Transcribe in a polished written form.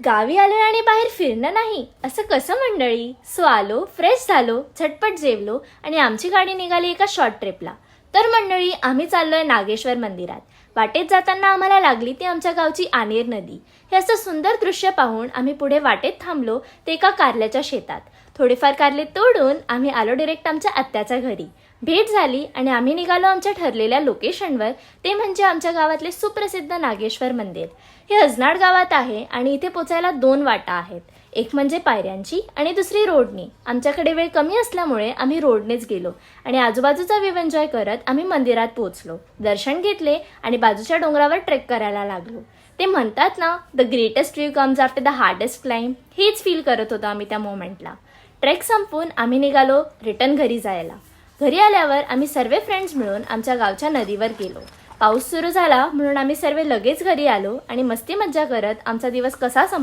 गावी आलोय आणि बाहेर फिरणं नाही असं कसं मंडळी. आलो, फ्रेश झालो, झटपट जेवलो आणि आमची गाडी निघाली एका शॉर्ट ट्रिपला. तर मंडळी आम्ही चाललोय नागेश्वर मंदिरात. वाटेत जाताना आम्हाला लागली ती आमच्या गावची आनेर नदी. हे असं सुंदर दृश्य पाहून आम्ही पुढे वाटेत थांबलो ते एका कारल्याच्या शेतात. थोडेफार कारले तोडून आम्ही आलो डिरेक्ट आमच्या आत्याच्या घरी. भेट झाली आणि आम्ही निघालो आमच्या ठरलेल्या लोकेशनवर, ते म्हणजे आमच्या गावातले सुप्रसिद्ध नागेश्वर मंदिर. हे हजनाड गावात आहे आणि इथे पोचायला 2 वाटा आहेत. एक म्हणजे पायऱ्यांची आणि दुसरी रोडनी. आमच्याकडे वेळ कमी असल्यामुळे आम्ही रोडनेच गेलो आणि आजूबाजूचा व्ह्यू एन्जॉय करत आम्ही मंदिरात पोहोचलो. दर्शन घेतले आणि बाजूच्या डोंगरावर ट्रेक करायला लागलो. ते म्हणतात ना, the greatest view comes after the hardest climb. हेच फील करत होतो आम्ही त्या मोमेंटला. ट्रेक संपवून आम्ही निघालो रिटर्न घरी जायला. घरी आल्यावर आम्ही सर्व फ्रेंड्स मिळून आमच्या गावच्या नदीवर गेलो. पाऊस सुरू झाला म्हणून आम्ही सर्व लगेच घरी आलो आणि मस्ती मज्जा करत आमचा दिवस कसा संपला